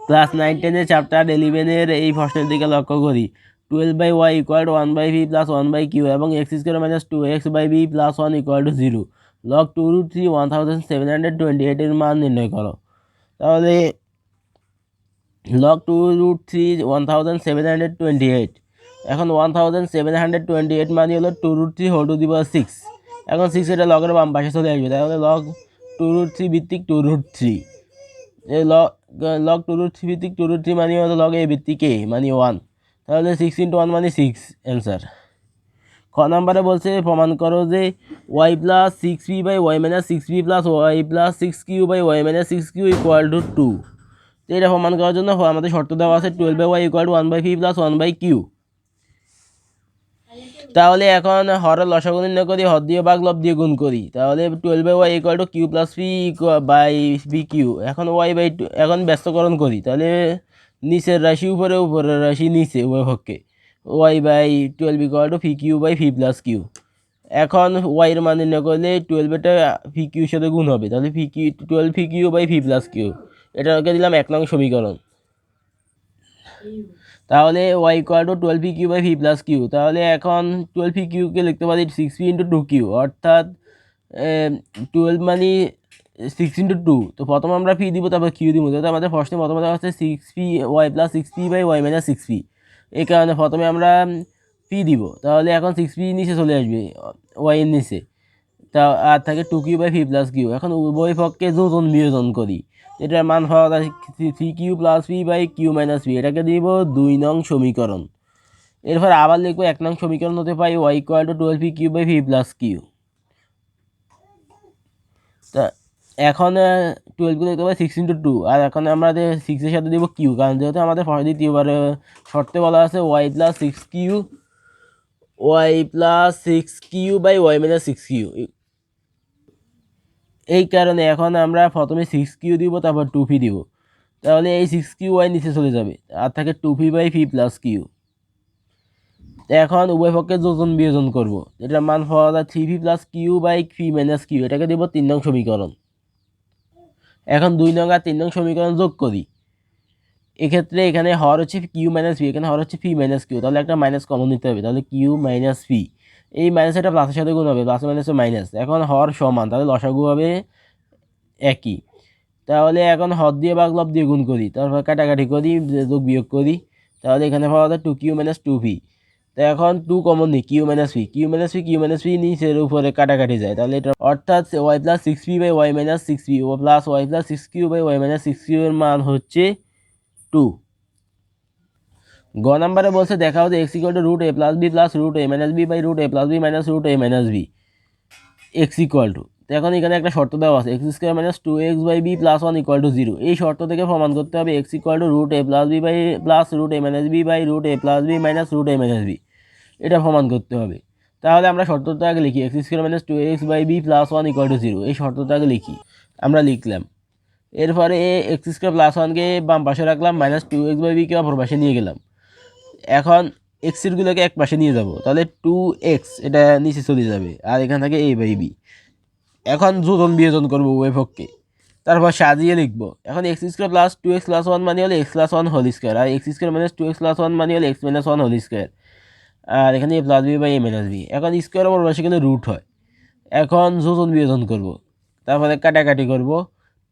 Class 9-10 chapter 11 এই প্রশ্নের দিকে লক্ষ্য করি। 12/y = 1/v + 1/q এবং x² - 2x/v + 1 = 0। log 2√3 1728 এর মান নির্ণয় করো। তাহলে log 2√3 1728, এখন 1728 মানে হলো 2√3 এখন 6 এটা লগের বাম পাশে চলে আসবে, তাহলে log 2√3 ভিত্তিক 2√3, log 2√3 ভিত্তিক 2√3 মানে হলো log a ভিত্তিক a মানে 1, তাহলে 6 × 1 মানে 6 অ্যান্সার। খ নাম্বারে বলছে প্রমাণ করো যে y + 6v/y - 6v + y + 6q/y - 6q = 2। তো এটা প্রমাণ করার জন্য আমাদের শর্ত দেওয়া আছে 12/y = 1/v + 1/q। তাহলে এখন হরের লসাগু নির্ণয় করি, হর দিয়ে ভাগ লব দিয়ে গুণ করি। তাহলে 12/y = q + v/vq। এখন এখন ব্যস্তকরণ করি, তাহলে নিচের রাশি উপরে, উপরের রাশি নিচে, উভয় পক্ষে y/12 = vq/v + q। এখন y এর মান নির্ণয় করলে 12 এটা vq এর সাথে গুণ হবে, তাহলে 12vq/v + q। এটাকে দিলাম 1 নং সমীকরণ। তাহলে y = 12vq/v + q। তাহলে এখন 12vq কে লিখতে পারি 6v × 2q, অর্থাৎ 12 মানে 6 × 2। তো প্রথমে আমরা ফি দিব, তারপর কিউ দিব, যেহেতু আমাদের প্রশ্নে প্রথমে দেওয়া হচ্ছে 6v/y + 6v/y - 6v, এই কারণে প্রথমে আমরা ফি দিব। তাহলে এখন 6v নিচে চলে আসবে y এর নিচে, তা আর থাকে 2q/v + q। এখন উভয় পক্ষে যোজন বিয়োজন করি, এটার মান পাওয়া যায় 3q + v/q - v, এটাকে দিব 2 নং সমীকরণ। এরপর আবার লিখবো 1 নং সমীকরণ হতে পাই y = 12vq/v + q। তা এখন 12 লিখতে পারি 6 × 2, আর এখন আমরা 6 এর সাথে দিব q, কারণ যেহেতু আমাদের দ্বিতীয়বার শর্তে বলা আছে y + 6q/y - 6q। এই কারণে এখন আমরা প্রথমে 6q দিব, তারপর 2v দিব, তাহলে এই 6q নিচে চলে যাবে, আর থাকে 2v/v + q। এখন উভয় পক্ষে যোজন বিয়োজন করব, এটার মান পাওয়া যায় 3v + q/v - q, এটাকে দেব 3 নং সমীকরণ। এখন 2 নং আর 3 নং সমীকরণ যোগ করি। এক্ষেত্রে এখানে হর হচ্ছে q - v, এখানে হর হচ্ছে v - q, তাহলে একটা মাইনাস কমন নিতে হবে, তাহলে q - v, এই মাইনাস এটা প্লাসের সাথে গুণ হবে, প্লাস মাইনাসে মাইনাস। এখন হর সমান, তাহলে লসাগু হবে একই। তাহলে এখন হর দিয়ে ভাগ লব দিয়ে গুণ করি, তারপর কাটাকাটি করি, যোগ বিয়োগ করি, তাহলে এখানে পাওয়া যায় 2q - 2v। তো এখন 2 কমন নিই, q - v, q - v নিচের উপরে কাটাকাটি যায়, তাহলে এটা অর্থাৎ y + 6v/y - 6v plus y + 6q/y - 6q এর মান হচ্ছে 2। গ নাম্বারে বলছে দেখাও যে x = √a + b + √a - b √a + b - √a - b x = তো এখন এখানে একটা শর্ত দেওয়া আছে x² - 2x/b + 1 = 0। এই শর্ত থেকে প্রমাণ করতে হবে x = √a + b + √a - b √a + b - √a - b, এটা প্রমাণ করতে হবে। তাহলে আমরা শর্তটা আগে লিখি, x² - 2x/b + 1 = 0, এই শর্তটা আগে লিখি। আমরা লিখলাম, এরপরে x² + 1 কে বাম পাশে রাখলাম, -2x/b কে অপর পাশে নিয়ে গেলাম। এখন এক্স এর গুলোকে এক পাশে নিয়ে যাব, তাহলে 2x এটা নিচে চলে যাবে, আর এখান থেকে a/b। এখন যোজন বিয়োজন করবো উভয় পক্ষে, তারপর সাজিয়ে লিখবো। এখন x² + 2x + 1 মানে হলো x + 1 হোল স্কয়ার, আর x² - 2x + 1 মানে হলো x - 1 হোল স্কয়ার, আর এখানে a + b/a - b। এখন স্কোয়ার ওপর পাশে গেলে রুট হয়। এখন যোজন বিয়োজন করব, তারপরে কাটাকাটি করব,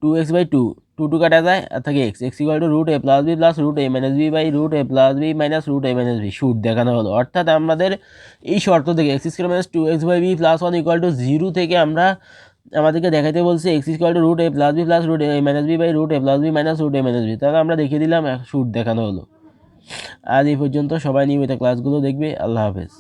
2x/2, 2 কাটা যায়, আর থাকে x = √a + b + √a - b √a + b - √a - b। সুদ দেখানো হলো, অর্থাৎ আমাদের এই শর্ত থেকে x² - 2x/b + 1 = 0 থেকে আমাদেরকে দেখাইতে বলছে x = √a + b + √a - b √a + b - √a - b। তাহলে আমরা দেখিয়ে দিলাম, সুদ দেখানো হলো। আজ এই পর্যন্ত, সবাই নিয়মিত ক্লাসগুলো দেখবে। আল্লাহ হাফেজ।